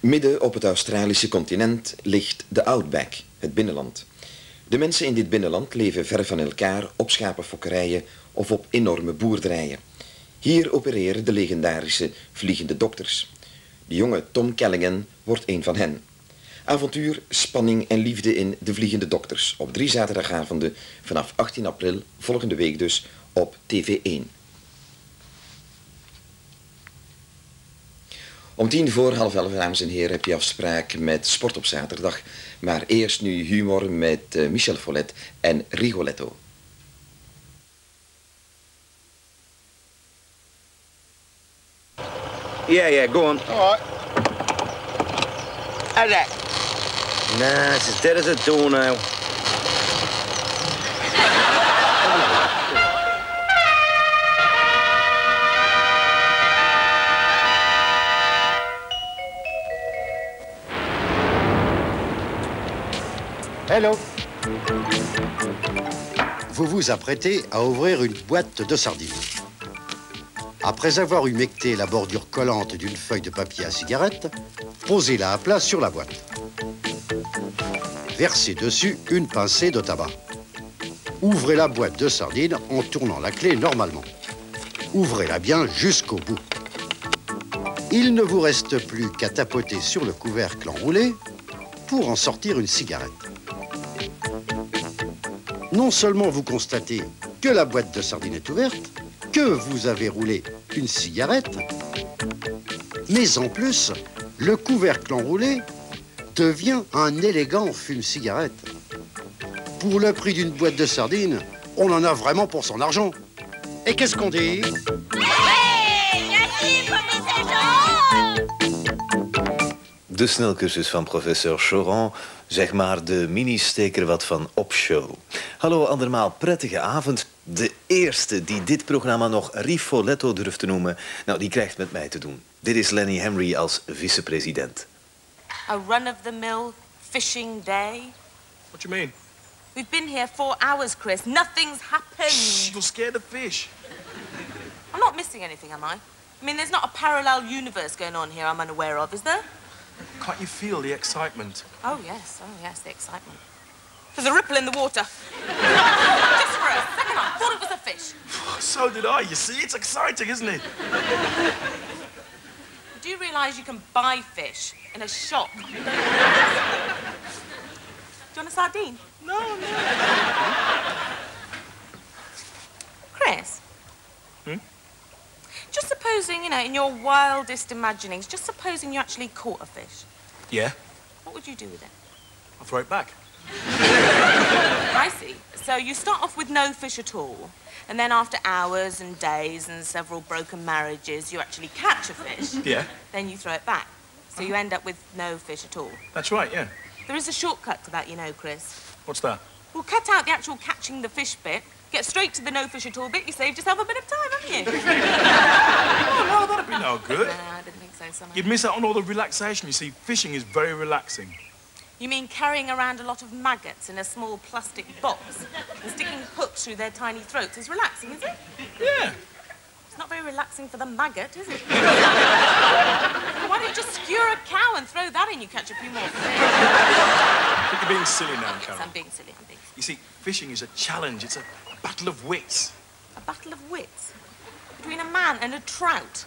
Midden op het Australische continent ligt de Outback, het binnenland. De mensen in dit binnenland leven ver van elkaar op schapenfokkerijen of op enorme boerderijen. Hier opereren de legendarische vliegende dokters. De jonge Tom Callaghan wordt een van hen. Avontuur, spanning en liefde in De Vliegende Dokters op 3 zaterdagavonden vanaf 18 april, volgende week dus, op TV1. Om 11:10, dames en heren, heb je afspraak met Sport op zaterdag. Maar eerst nu humor met Michel Follet en Rigoletto. Yeah, go on. All right. How's that? Nah, it's as dead as a doornail. Hello. Vous vous apprêtez à ouvrir une boîte de sardines. Après avoir humecté la bordure collante d'une feuille de papier à cigarette, posez-la à plat sur la boîte. Versez dessus une pincée de tabac. Ouvrez la boîte de sardines en tournant la clé normalement. Ouvrez-la bien jusqu'au bout. Il ne vous reste plus qu'à tapoter sur le couvercle enroulé pour en sortir une cigarette. Non seulement vous constatez que la boîte de sardines est ouverte, que vous avez roulé une cigarette, mais en plus, le couvercle enroulé devient un élégant fume-cigarette. Pour le prix d'une boîte de sardines, on en a vraiment pour son argent. Et qu'est-ce qu'on dit? De snelcursus van professor Choron, zeg maar de mini-steker wat van opshow. Hallo andermaal, prettige avond. De eerste die dit programma nog Rigoletto durft te noemen, nou, die krijgt met mij te doen. Dit is Lenny Henry als vicepresident. A run-of-the-mill fishing day? What do you mean? We've been here 4 hours, Chris. Nothing's happened. Shh, you'll scare the fish. I'm not missing anything, am I? I mean, there's not a parallel universe going on here I'm unaware of, is there? Can't you feel the excitement? Oh, yes, the excitement. There's a ripple in the water. Just for a second, I thought it was a fish. So did I, you see? It's exciting, isn't it? Do you realise you can buy fish in a shop? Do you want a sardine? No. Chris? Just supposing, you know, in your wildest imaginings, just supposing you actually caught a fish. Yeah? What would you do with it? I'll throw it back. I see. So you start off with no fish at all, and then after hours and days and several broken marriages, you actually catch a fish. Yeah? Then you throw it back. So you end up with no fish at all. That's right, yeah. There is a shortcut to that, you know, Chris. What's that? Well, cut out the actual catching the fish bit, get straight to the no fish at all bit, you saved yourself a bit of time, haven't you? Oh, no, that'd be no good. No, I didn't think so, son. You'd miss out on all the relaxation. You see, fishing is very relaxing. You mean carrying around a lot of maggots in a small plastic box and sticking hooks through their tiny throats is relaxing, is it? Yeah. It's not very relaxing for the maggot, is it? Why don't you just skewer a cow and throw that in? You catch a few more fish. I think you're being silly now, Yes, Carol. I'm being silly, I'm being silly. You see, fishing is a challenge. It's a battle of wits. A battle of wits? Between a man and a trout?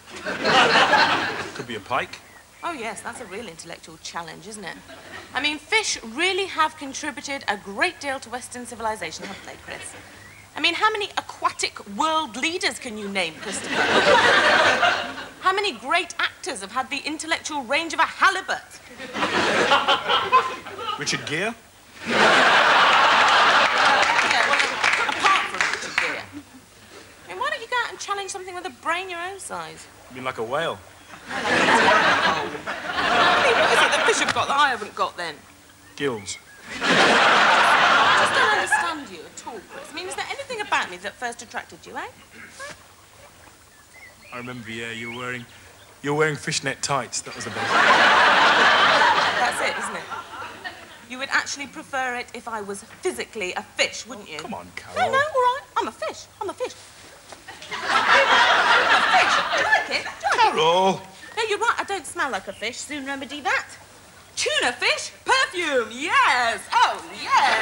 Could be a pike. Oh, yes, that's a real intellectual challenge, isn't it? I mean, fish really have contributed a great deal to Western civilization, haven't they, Chris? I mean, how many aquatic world leaders can you name, Christopher? How many great actors have had the intellectual range of a halibut? Richard Gere? Yeah, well, apart from Richard Gere. I mean, why don't you go out and challenge something with a brain your own size? You mean like a whale? What is it that fish have got that I haven't got, then? Gills. I just don't understand you at all, Chris. I mean, is there anything about me that first attracted you, eh? I remember, yeah, you were wearing fishnet tights. That was the best. That's it, isn't it? You would actually prefer it if I was physically a fish, wouldn't you? Come on, Carol. No, all right. I'm a fish. I'm a fish. I'm a fish. Do you like it? Do you like it? Carol! No, you're right. I don't smell like a fish, soon remedy that. Tuna fish? Perfume, yes! Oh, yes!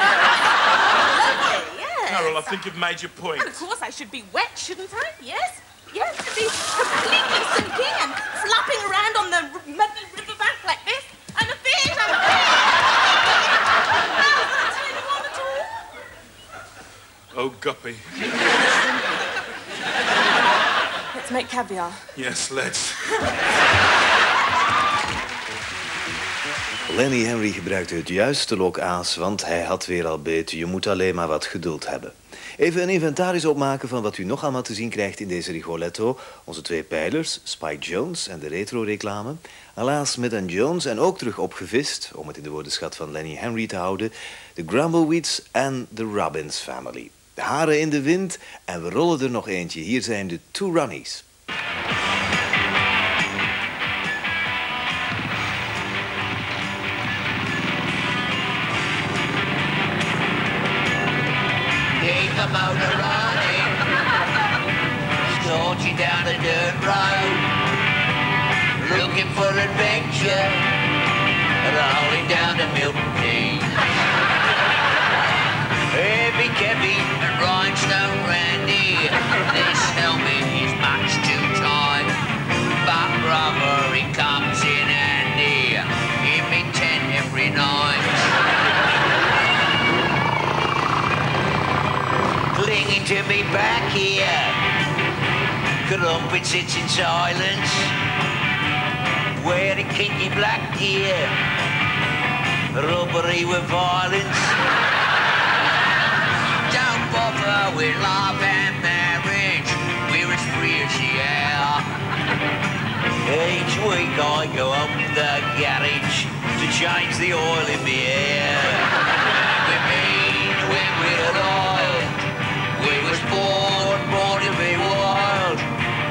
Lovely, yes. Carol, I think you've made your point. Well, of course, I should be wet, shouldn't I? Yes? Yes, to be completely sinking and flopping around on the muddy riverbank like this. I'm a fish, I'm a fish! Does that turn you on at all? Oh, guppy. Let's make caviar. Yes, let's. Lenny Henry gebruikte het juiste lokaas, want hij had weer al beet. Je moet alleen maar wat geduld hebben. Even een inventaris opmaken van wat u nog allemaal te zien krijgt in deze Rigoletto. Onze twee pijlers, Spike Jones en de retro-reclame. Helaas met Jones en ook terug opgevist, om het in de woordenschat van Lenny Henry te houden, de Grumbleweeds en de Robbins Family. De haren in de wind en we rollen er nog eentje. Hier zijn de Two Runnies. Keep the motor running, start you down a dirt road, looking for adventure, rolling down the Milton Key. Heavy Kevin and Rhinestone Randy, this helmet is much too tight, but brother, it comes in handy, give me 10 every night. Clinging to me back here, Crumpet sits in silence, wearing kinky black gear, robbery with violence. Don't bother with love and marriage, we're as free as the air. Each week I go up to the garage to change the oil in the air. We mean when we're alive, we was born to be wild,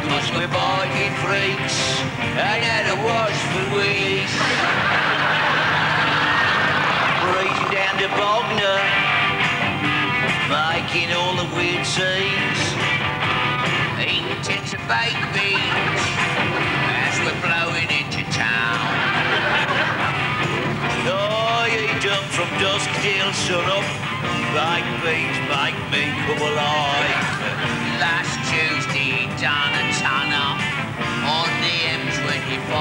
'cause we're biking freaks, and had a wash for weeks. Breezing down to Bognor, making all the weird scenes, eating tins of baked beans, as we're blowing into town. Oh, you jump from dusk till sunup, baked beans make me come alive. Last Tuesday he done a ton up on the M25.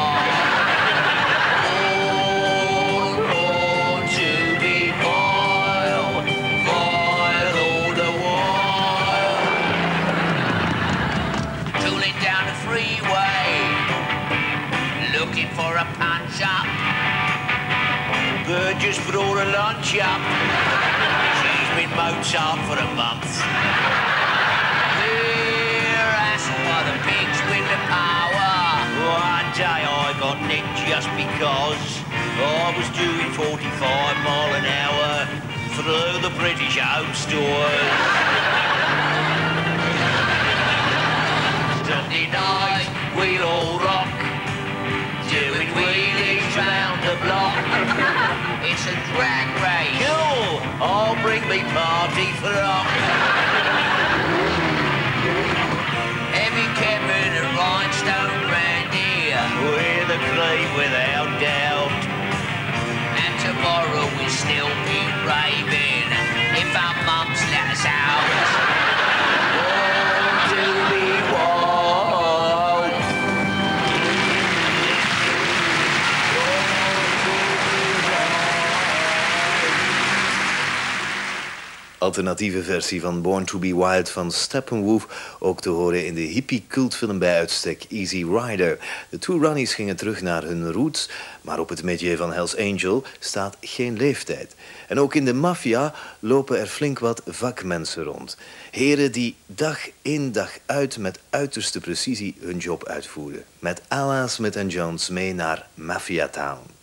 All on to be vile, vile all the while. Tooling down the freeway, looking for a punch up. Bird just brought a lunch up. She's been Mozart for a month. Here, asked by the pigs with the power. One day I got nicked just because I was doing 45 mile an hour through the British home stores. Sunday night we'll all rock, doing wheelies round the block. It's a drag race. Cool, I'll bring me party frock. Heavy Kevin and Rhinestone Randy, we're the cream without doubt. And tomorrow we'll still be raving if our mums let us out. Born to be wild. Alternatieve versie van Born to be Wild van Steppenwolf, ook te horen in de hippie-cultfilm bij uitstek Easy Rider. De Two Runnies gingen terug naar hun roots, maar op het métier van Hells Angel staat geen leeftijd. En ook in de maffia lopen er flink wat vakmensen rond. Heren die dag in dag uit met uiterste precisie hun job uitvoeren. Met Ala Smith & Jones mee naar Mafia Town.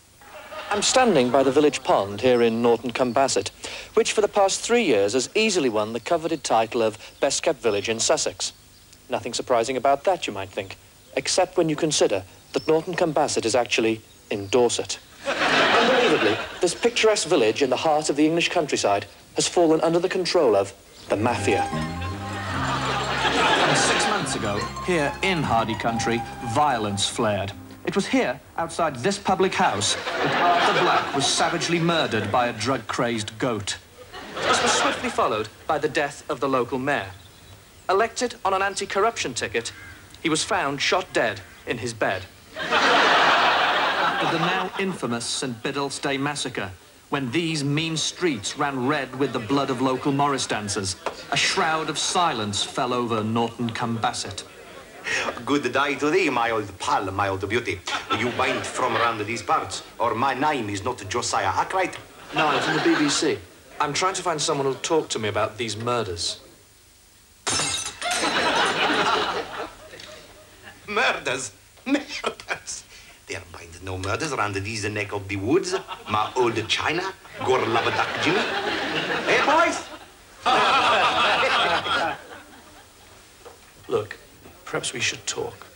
I'm standing by the village pond here in Norton-cum-Basset, which for the past 3 years has easily won the coveted title of Best Kept Village in Sussex. Nothing surprising about that, you might think, except when you consider that Norton-cum-Basset is actually in Dorset. Unbelievably, this picturesque village in the heart of the English countryside has fallen under the control of the mafia. 6 months ago, here in Hardy Country, violence flared. It was here, outside this public house, that Arthur Black was savagely murdered by a drug-crazed goat. This was swiftly followed by the death of the local mayor. Elected on an anti-corruption ticket, he was found shot dead in his bed. After the now infamous St. Biddulph's Day massacre, when these mean streets ran red with the blood of local Morris dancers, a shroud of silence fell over Norton-cum-Basset. Good day to thee, my old pal, my old beauty. You ain't from around these parts, or my name is not Josiah Arkwright. No, I'm from the BBC. I'm trying to find someone who'll talk to me about these murders. Murders? Murders? There ain't no murders around these neck of the woods. My old China, Gorlabadak Jimmy. Hey, boys! Look, perhaps we should talk.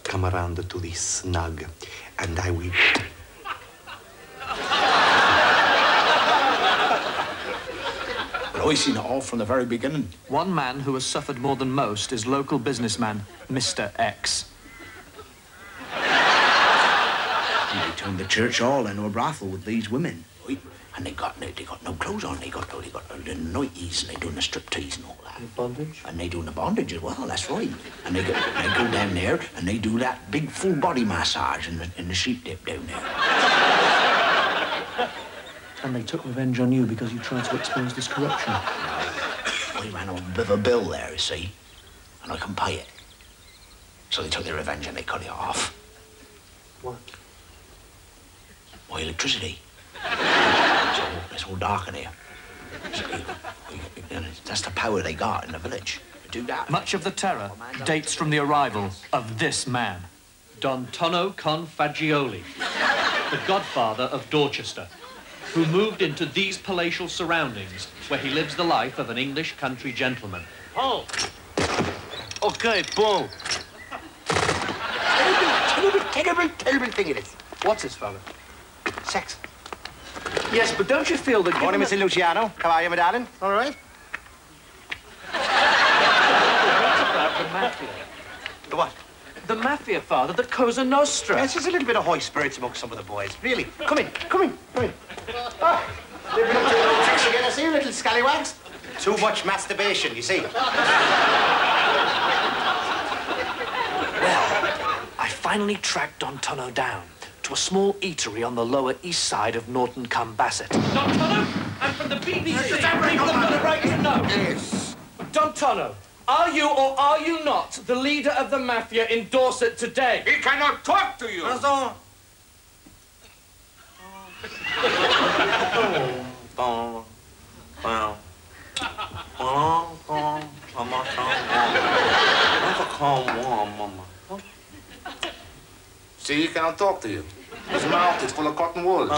Come around to the snug, and I will... Well, I seen it all from the very beginning. One man who has suffered more than most is local businessman Mr. X. They turned the church all into a brothel with these women. Right? And they got no clothes on. They got the nighties, and they doing the striptease and all that. The bondage? And they doing the bondage as well, that's right. And they go down there and they do that big full body massage in the sheep dip down there. And they took revenge on you because you tried to expose this corruption. I ran a bit of a bill there, you see, and I couldn't pay it. So they took their revenge and they cut it off. What? My electricity. It's all dark in here. So, that's the power they got in the village. Do that. Much of the terror dates from the arrival of this man, Don Tonno Confagioli, the godfather of Dorchester, who moved into these palatial surroundings where he lives the life of an English country gentleman. Oh! Okay, boom. Terrible thing it is. What's this, father? Sex. Yes, but don't you feel that... Morning, Mr. Luciano. How are you, my darling? All right? What about the mafia? The what? The mafia, father, the Cosa Nostra. Yes, there's a little bit of high spirits among some of the boys. Really. Come in. Oh, they've been up to little tricks again, I see you, little scallywags. Too much masturbation, you see. Well, I finally tracked Don Tonno down to a small eatery on the lower east side of Norton-cum-Basset. Don Tonno, I'm from the BBC. People have got a right to know. Yes. Don Tonno, are you or are you not the leader of the mafia in Dorset today? He cannot talk to you. See, he cannot talk to you. His mouth is full of cotton wool.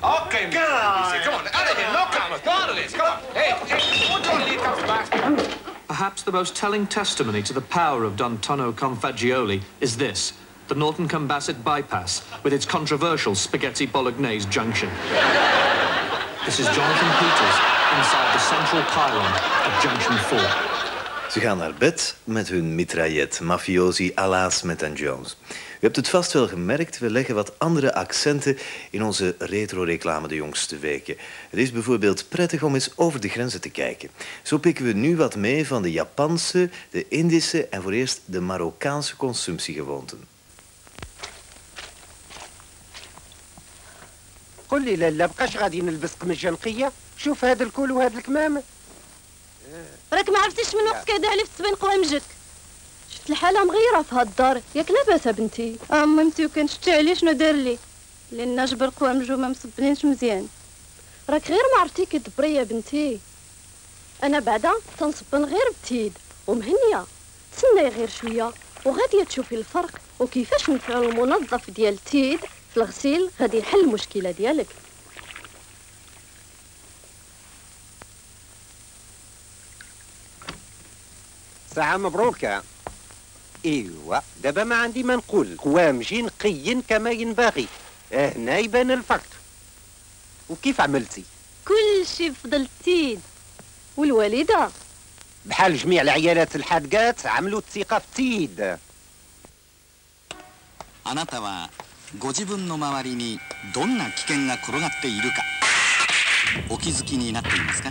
Okay, come on, out of here, no comments, go out of this, come on. Hey, what do you need comes back? Perhaps the most telling testimony to the power of Don Tonno Confagioli is this, the Norton-cum-Basset bypass with its controversial spaghetti bolognese junction. This is Jonathan Peters inside the central pylon of Junction 4. Ze gaan naar bed met hun mitraillet, mafiosi à la Smith & Jones. U hebt het vast wel gemerkt, we leggen wat andere accenten in onze retro-reclame de jongste weken. Het is bijvoorbeeld prettig om eens over de grenzen te kijken. Zo pikken we nu wat mee van de Japanse, de Indische en voor eerst de Marokkaanse consumptiegewoonten. قل لي لا بقاش غادي نلبس قميص جنقيه شوف هذا الكول وهذا الكمامه راك ما عرفتيش من وقت كذا على في قوام جك شفت الحاله مغيره في هاد الدار ياك لاباس بنتي مامتي وكان شفتي عليه شنو دار لي لان جبر قوام جو ما مصبنينش مزيان راك غير ما عرفتي كدبري يا بنتي انا بعدا تنصبن غير بتيد ومهنيه تسناي غير شويه وغادي تشوفي الفرق وكيفاش نفعل المنظف ديال التيد في الغسيل غادي يحل المشكله ديالك. ساعة مبروكة. ايوا دابا ما عندي ما نقول قوامجي نقيين كما ينبغي هنا يبان الفرق. وكيف عملتي؟ كل شي بفضل التيد والوالده بحال جميع العيالات الحادقات عملوا الثقة في تيد. あなたはご自分の周りにどんな危険が転がっているかお気づきになっていますか？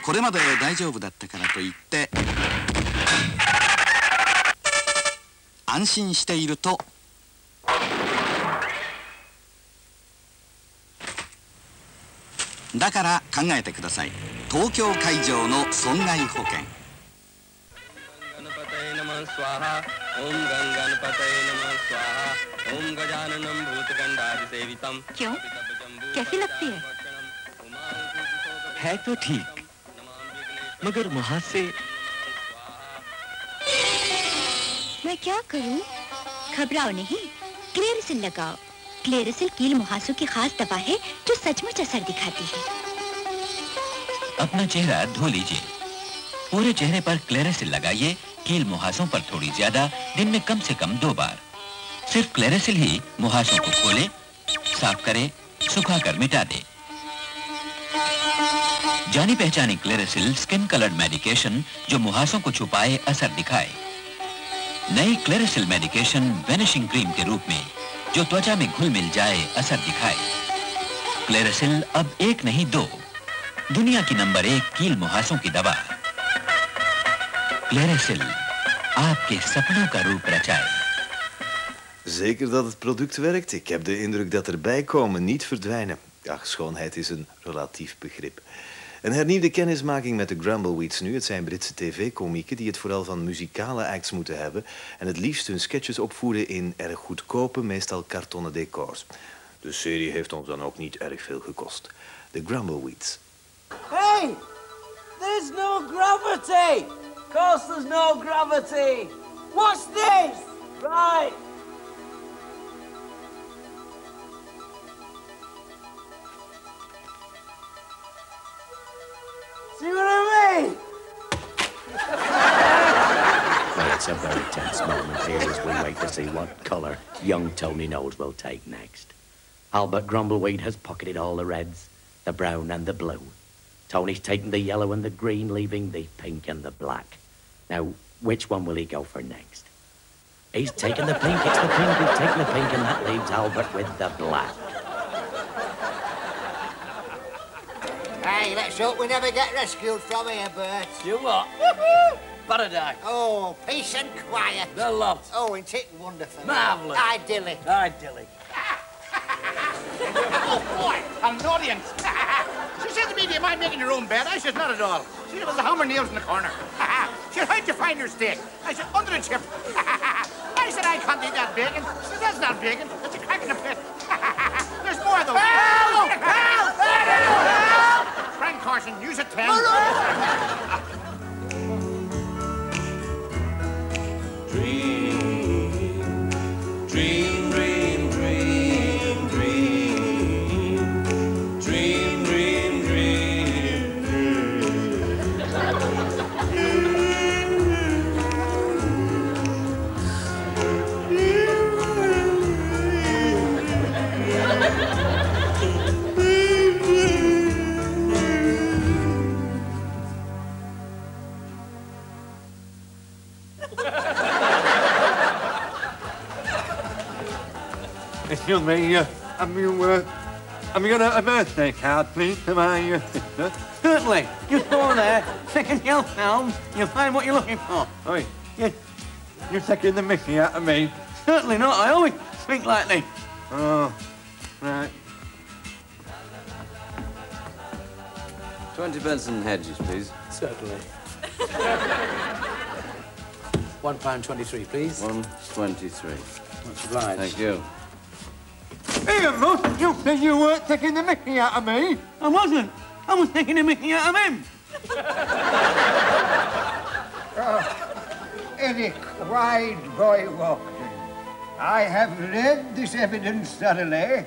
これまで大丈夫だったからといって安心しているとだから考えてください。東京海上の損害保険。 क्यों? कैसी लगती है तो ठीक, मगर वहां से मैं क्या करूं? घबराओ नहीं, क्लेरिसिल लगाओ। क्लेरिसिल कील मुहासों की खास दवा है जो सचमुच असर दिखाती है। अपना चेहरा धो लीजिए, पूरे चेहरे पर क्लेरिसिल लगाइए। कील मुहासों पर थोड़ी ज्यादा, दिन में कम से कम 2 बार। सिर्फ क्लेरिसिल ही मुहासों को खोले, साफ करे, सुखाकर मिटा दे। जानी पहचानी क्लेरिसिल स्किन कलर्ड मेडिकेशन जो मुहासों को छुपाए, असर दिखाए। नई क्लेरिसिल मेडिकेशन वेनिशिंग क्रीम के रूप में जो त्वचा में घुल मिल जाए, असर दिखाए। क्लेरिसिल अब 1 नहीं 2, दुनिया की नंबर 1 कील मुहासों की दवा। क्लेरिसिल आपके सपनों का रूप रचाए. Zeker dat het product werkt. Ik heb de indruk dat erbij komen, niet verdwijnen. Ja, schoonheid is een relatief begrip. Een hernieuwde kennismaking met de Grumbleweeds nu. Het zijn Britse tv-komieken die het vooral van muzikale acts moeten hebben en het liefst hun sketches opvoeren in erg goedkope, meestal kartonnen decors. De serie heeft ons dan ook niet erg veel gekost. De Grumbleweeds. Hey! There's no gravity! Of course there's no gravity! What's this? Right! See what I mean? Well, it's a very tense moment here as we wait to see what colour young Tony Nose will take next. Albert Grumbleweed has pocketed all the reds, the brown and the blue. Tony's taken the yellow and the green, leaving the pink and the black. Now, which one will he go for next? He's taken the pink, it's the pink, he's taken the pink, and that leaves Albert with the black. Hey, let's hope we never get rescued from here, Bert. You what? Paradise. Oh, peace and quiet. The lot. Oh, isn't it wonderful? Marvellous. Idyllic. Idyllic. Oh, boy, an audience. She said to me, do you mind making your own bed? I said, not at all. She said, there was a hammer nails in the corner. She said, how'd you find your steak? I said, under the chip. I said, I can't eat that bacon. She said, that's not bacon. It's a crack in the pit. There's more of those. Help! Help! Help! Frank Carson, use a 10. Dream, dream, dream, dream, dream, dream, dream, Excuse me, have you got a birthday card, please, to my sister? Certainly. Just go on there, second shelf down, you'll find what you're looking for. Oi, you're taking the mickey out of me. Certainly not, I always speak like this. Oh, right. 20 Benson Hedges, please. Certainly. £1.23, please. 1.23. Much obliged. Thank you. Here, Russ, you said you weren't taking the mickey out of me. I wasn't. I was taking the mickey out of him. Any quiet boy walked in. I have read this evidence thoroughly,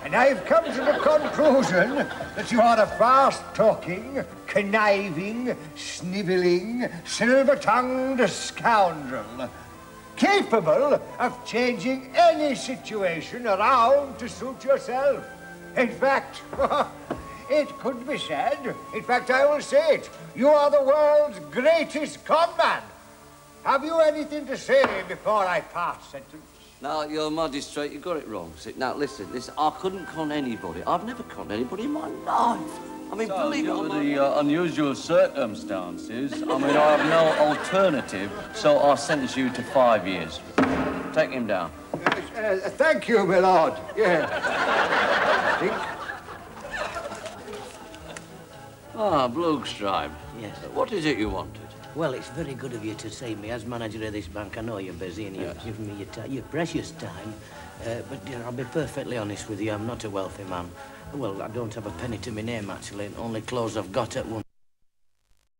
and I've come to the conclusion that you are a fast-talking, conniving, snivelling, silver-tongued scoundrel, capable of changing any situation around to suit yourself. In fact, it couldn't be said. In fact, I will say it. You are the world's greatest conman. Have you anything to say before I pass sentence? No, Your Magistrate, you got it wrong. See, now, listen, I couldn't con anybody. I've never conned anybody in my life. I mean, believe it or not... the unusual circumstances, I mean, I have no alternative, so I'll sentence you to 5 years. Take him down. Thank you, my lord. Yeah. Ah, Blugstripe. Yes. What is it you wanted? Well, it's very good of you to see me as manager of this bank. I know you're busy and you've given me your precious time. But you know, I'll be perfectly honest with you. I'm not a wealthy man. Well, I don't have a penny to my name, actually. Only clothes I've got at one